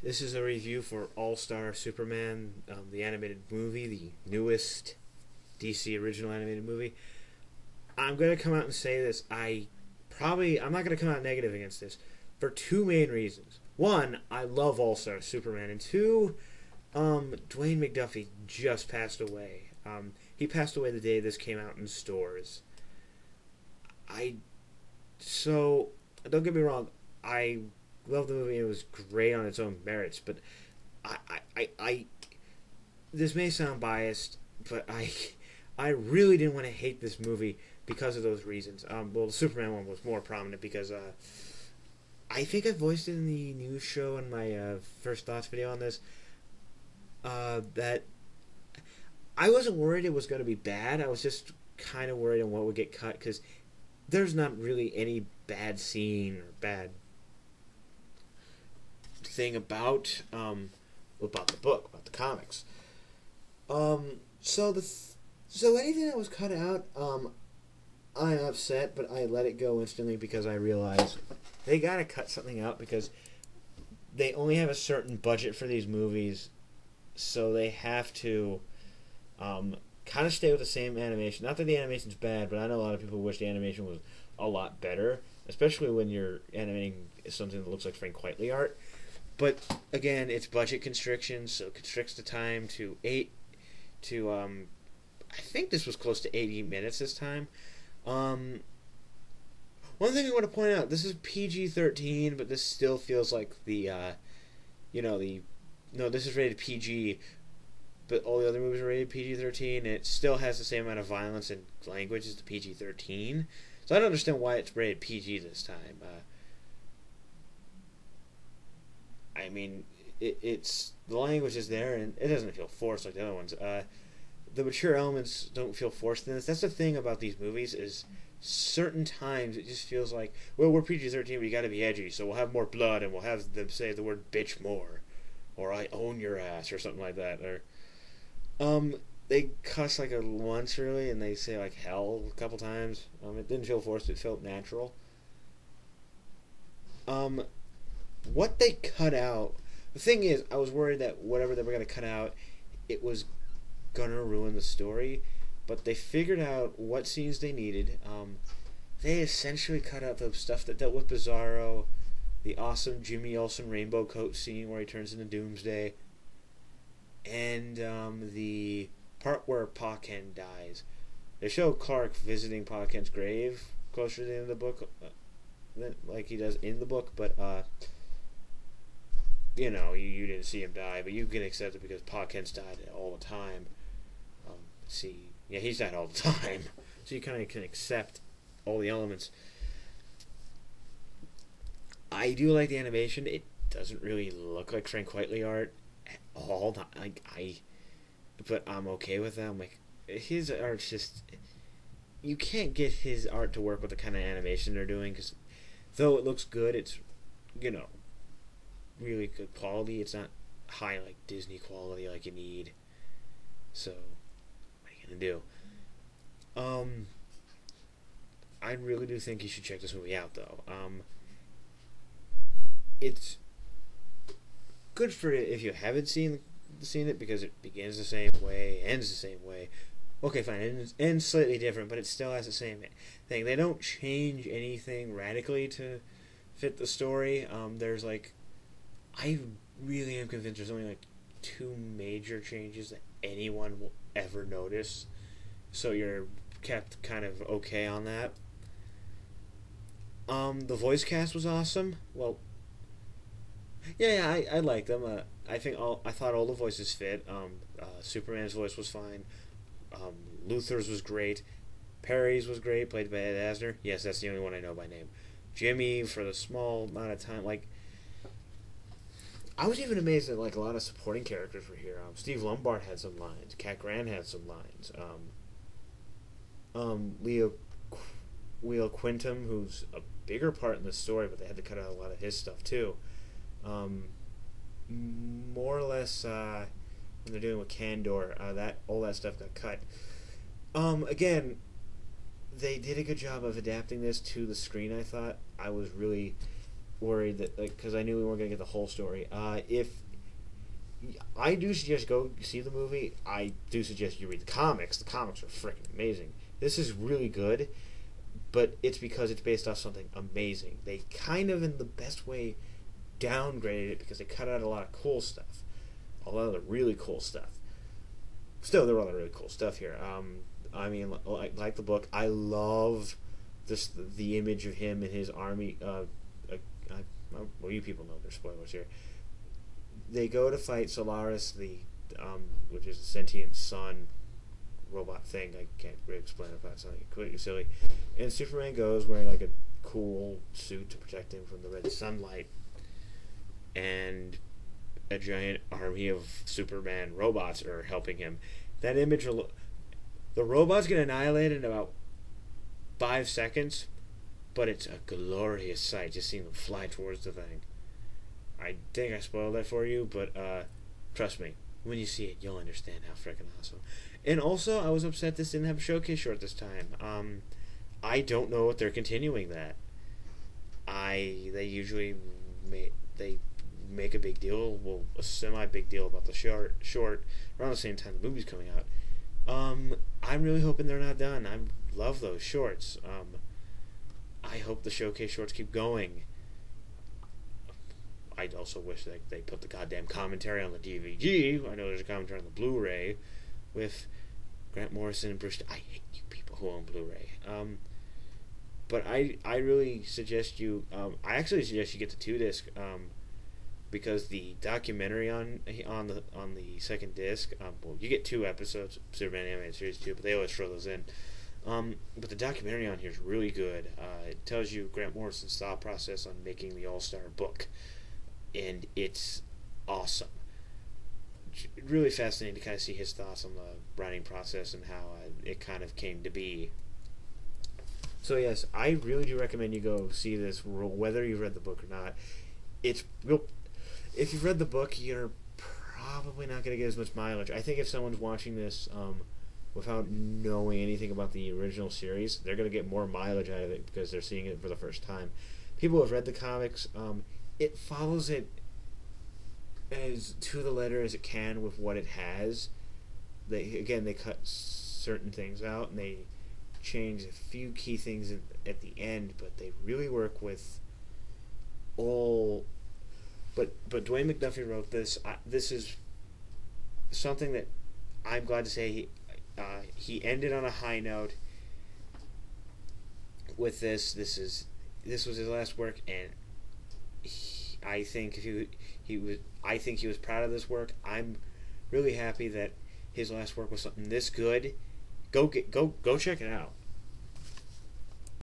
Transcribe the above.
This is a review for All-Star Superman, the animated movie, the newest DC original animated movie. I'm going to come out and say this. I'm not going to come out negative against this for two main reasons. One, I love All-Star Superman, and two, Dwayne McDuffie just passed away. He passed away the day this came out in stores. So don't get me wrong, I love the movie. It was great on its own merits, but I this may sound biased, but I really didn't want to hate this movie because of those reasons. Well, the Superman one was more prominent because I think I voiced it in the news show in my first thoughts video on this. That I wasn't worried it was going to be bad. I was just kind of worried on what would get cut because there's not really any bad scene or bad thing about the book, about the comics. So anything that was cut out, I'm upset, but I let it go instantly because I realized they gotta cut something out because they only have a certain budget for these movies, so they have to kind of stay with the same animation. Not that the animation's bad, but I know a lot of people wish the animation was a lot better, especially when you're animating something that looks like Frank Whiteley art. But again, it's budget constrictions, so it constricts the time to I think this was close to 80 minutes this time. One thing I want to point out, this is PG-13, but this still feels like this is rated PG, but all the other movies are rated PG-13, and it still has the same amount of violence and language as the PG-13. So I don't understand why it's rated PG this time. I mean, it's the language is there, and it doesn't feel forced like the other ones. The mature elements don't feel forced in this. That's the thing about these movies is certain times it just feels like, well, we're PG-13, but you got to be edgy, so we'll have more blood, and we'll have them say the word bitch more, or I own your ass, or something like that. Or they cuss like once really, and they say like hell a couple times. It didn't feel forced; it felt natural. What they cut out, the thing is, I was worried that whatever they were going to cut out, it was gonna ruin the story, but they figured out what scenes they needed. They essentially cut out the stuff that dealt with Bizarro, the awesome Jimmy Olsen rainbow coat scene where he turns into Doomsday, and the part where Pa Ken dies. They show Clark visiting Pa Ken's grave closer to the end of the book, like he does in the book, but you didn't see him die, but you can accept it because Pa Ken's died all the time. He's died all the time, so you kind of can accept all the elements. I do like the animation. It doesn't really look like Frank Whiteley art at all. But I'm okay with that. I'm like, his art's just, you can't get his art to work with the kind of animation they're doing, because though it looks good, it's really good quality. It's not high like Disney quality like you need. So what are you gonna do? I really do think you should check this movie out, though. It's good for it if you haven't seen it, because it begins the same way, ends the same way. Okay, fine, it ends slightly different, but it still has the same thing. They don't change anything radically to fit the story. There's I really am convinced there's only two major changes that anyone will ever notice, so you're kept kind of okay on that. The voice cast was awesome. Well, I liked them. I thought all the voices fit. Superman's voice was fine. Luthor's was great. Perry's was great, played by Ed Asner. Yes, that's the only one I know by name. Jimmy, for the small amount of time, I was even amazed that a lot of supporting characters were here. Steve Lombard had some lines. Cat Grant had some lines. Leo Quintum, who's a bigger part in the story, but they had to cut out a lot of his stuff too. More or less, when they're doing with Candor, all that stuff got cut. Again, they did a good job of adapting this to the screen. I thought I was really worried that, like, because I knew we weren't gonna get the whole story. If I do suggest go see the movie, I do suggest you read the comics. The comics are freaking amazing. This is really good, but it's because it's based off something amazing. They kind of, in the best way, downgraded it because they cut out a lot of cool stuff, a lot of the really cool stuff. Still, there are a lot of really cool stuff here. I mean, like the book, I love this the image of him and his army. Well, you people know there's spoilers here. They go to fight Solaris, which is a sentient sun robot thing. I can't really explain it without sounding completely silly. And Superman goes wearing like a cool suit to protect him from the red sunlight, and a giant army of Superman robots are helping him. That image, the robots get annihilated in about 5 seconds, but it's a glorious sight just seeing them fly towards the thing. I think I spoiled that for you, but trust me, when you see it, you'll understand how freaking awesome. And also, I was upset this didn't have a showcase short this time. I don't know if they're continuing that. They usually make a big deal, well, a semi-big deal about the short around the same time the movie's coming out. I'm really hoping they're not done. I love those shorts. I hope the showcase shorts keep going. I also wish that they put the goddamn commentary on the DVD. I know there's a commentary on the Blu-ray with Grant Morrison and Bruce. I hate you people who own Blu-ray. But I really suggest you. I actually suggest you get the 2-disc. Because the documentary on the second disc, well, you get 2 episodes, Superman Animated Series 2, but they always throw those in. But the documentary on here is really good. It tells you Grant Morrison's thought process on making the All-Star book, and it's awesome. Really fascinating to kind of see his thoughts on the writing process and how it kind of came to be. So yes, I really do recommend you go see this, whether you've read the book or not. It's real. If you've read the book, you're probably not going to get as much mileage. I think if someone's watching this without knowing anything about the original series, they're going to get more mileage out of it because they're seeing it for the first time. People who have read the comics, it follows it as to the letter as it can with what it has. They cut certain things out and they change a few key things at the end, but they really work with all. But Dwayne McDuffie wrote this. This is something that I'm glad to say he ended on a high note with this. This was his last work, and I think he was proud of this work. I'm really happy that his last work was something this good. Go check it out.